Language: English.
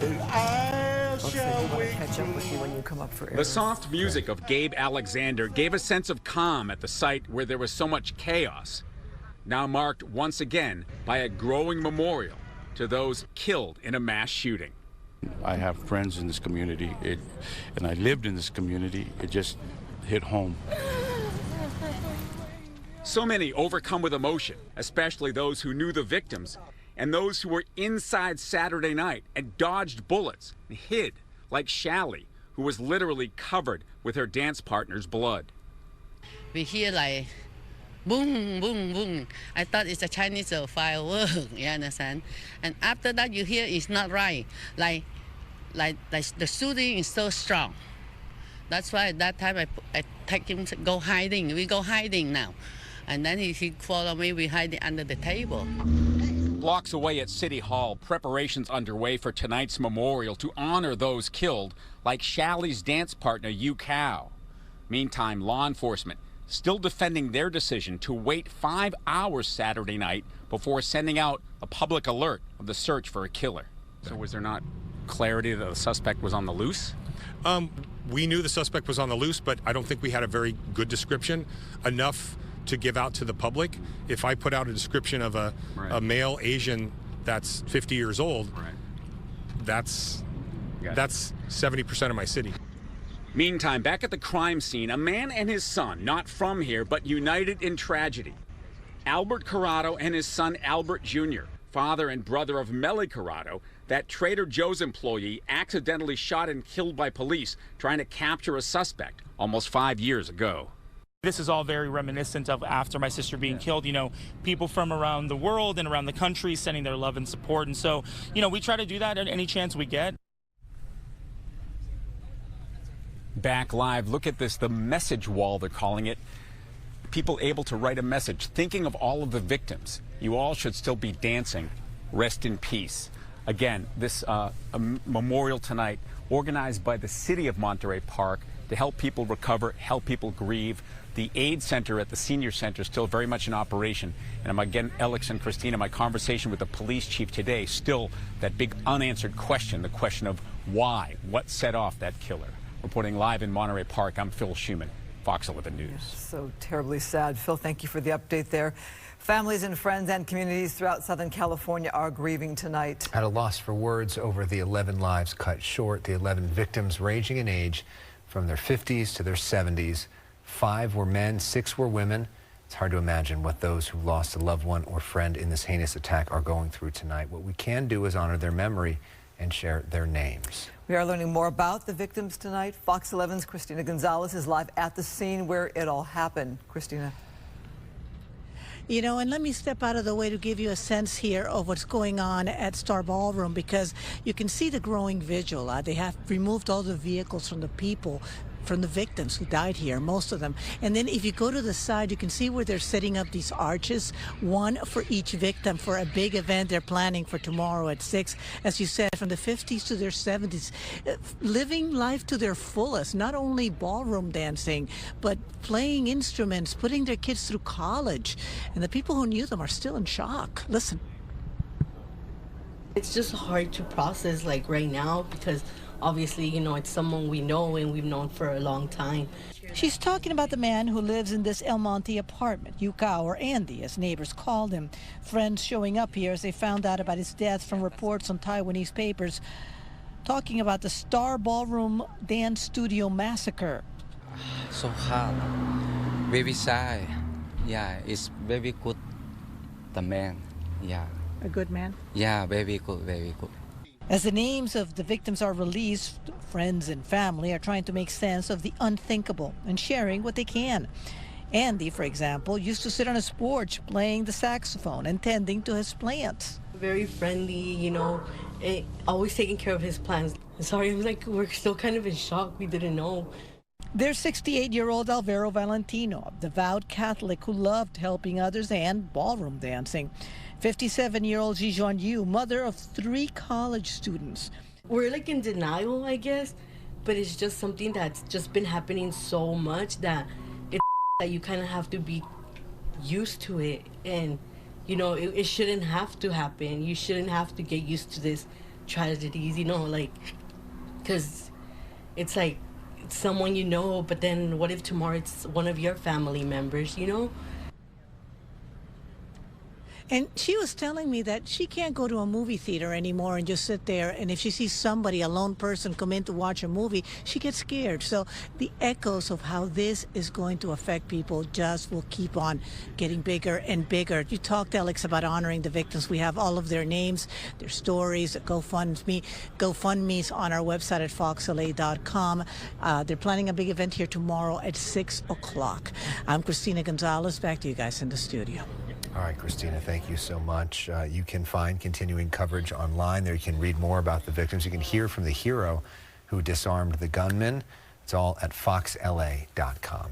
Catch up with you when you come up for air. The soft music of Gabe Alexander gave a sense of calm at the site where there was so much chaos, now marked once again by a growing memorial to those killed in a mass shooting. I have friends in this community, and I lived in this community. It just hit home. So many overcome with emotion, especially those who knew the victims and those who were inside Saturday night and dodged bullets and hid, like Shally, who was literally covered with her dance partner's blood. We hear like boom, boom, boom. I thought it's a Chinese firework, you understand? And after that, you hear it's not right. Like the shooting is so strong. That's why at that time I take him to go hiding. We go hiding now. And then he followed me, we hide under the table. Blocks away at City Hall, preparations underway for tonight's memorial to honor those killed, like Shally's dance partner, Yu Cao. Meantime, law enforcement still defending their decision to wait 5 hours Saturday night before sending out a public alert of the search for a killer. So was there not clarity that the suspect was on the loose? We knew the suspect was on the loose, but I don't think we had a very good description, enough to give out to the public. If I put out a description of a male Asian that's 50 years old, that's 70% of my city. Meantime, back at the crime scene, a man and his son, not from here, but united in tragedy. Albert Corrado and his son Albert Jr., father and brother of Melly Corrado, that Trader Joe's employee accidentally shot and killed by police trying to capture a suspect almost 5 years ago. This is all very reminiscent of after my sister being killed, you know, people from around the world and around the country sending their love and support. And so, you know, we try to do that at any chance we get. Back live, look at this, the message wall, they're calling it. People able to write a message, thinking of all of the victims. You all should still be dancing. Rest in peace. Again, this memorial tonight organized by the city of Monterey Park to help people recover, help people grieve. The aid center at the senior center still very much in operation. And I'm again, Alex and Christina, my conversation with the police chief today, still that big unanswered question, the question of why, what set off that killer. Reporting live in Monterey Park, I'm Phil Schuman, Fox 11 News. So terribly sad. Phil, thank you for the update there. Families and friends and communities throughout Southern California are grieving tonight. At a loss for words over the 11 lives cut short, the 11 victims ranging in age from their 50s to their 70s. 5 were men, 6 were women. It's hard to imagine what those who lost a loved one or friend in this heinous attack are going through tonight. What we can do is honor their memory and share their names. We are learning more about the victims tonight. Fox 11's Christina Gonzalez is live at the scene where it all happened. Christina. You know, and let me step out of the way to give you a sense here of what's going on at Star Ballroom, because you can see the growing vigil. They have removed all the vehicles from the people, from the victims who died here, most of them. And then if you go to the side, you can see where they're setting up these arches, one for each victim for a big event they're planning for tomorrow at 6. As you said, from the 50s to their 70s, living life to their fullest, not only ballroom dancing, but playing instruments, putting their kids through college. And the people who knew them are still in shock. Listen. It's just hard to process like right now because obviously, you know, it's someone we know and we've known for a long time. She's talking about the man who lives in this El Monte apartment, Yu Cao, or Andy, as neighbors called him. Friends showing up here as they found out about his death from reports on Taiwanese papers talking about the Star Ballroom Dance Studio massacre. So hard, very sad. Yeah, it's very good, the man, yeah. A good man? Yeah, very good, very good. As the names of the victims are released, friends and family are trying to make sense of the unthinkable and sharing what they can. Andy, for example, used to sit on his porch playing the saxophone and tending to his plants. Very friendly, you know, always taking care of his plants. Sorry, I'm like, we're still kind of in shock. We didn't know. There's 68-year-old Alvaro Valentino, a devout Catholic who loved helping others and ballroom dancing. 57-year-old Jijuan Yu, mother of 3 college students. We're like in denial, I guess, but it's just something that's just been happening so much that that you kind of have to be used to it. And, you know, it shouldn't have to happen. You shouldn't have to get used to this tragedies, you know, like, because it's like it's someone you know, but then what if tomorrow it's one of your family members, you know? And she was telling me that she can't go to a movie theater anymore and just sit there. And if she sees somebody, a lone person, come in to watch a movie, she gets scared. So the echoes of how this is going to affect people just will keep on getting bigger and bigger. You talked, Alex, about honoring the victims. We have all of their names, their stories, GoFundMe's on our website at foxla.com. They're planning a big event here tomorrow at 6 o'clock. I'm Christina Gonzalez. Back to you guys in the studio. All right, Christina, thank you so much. You can find continuing coverage online. There you can read more about the victims. You can hear from the hero who disarmed the gunman. It's all at foxla.com.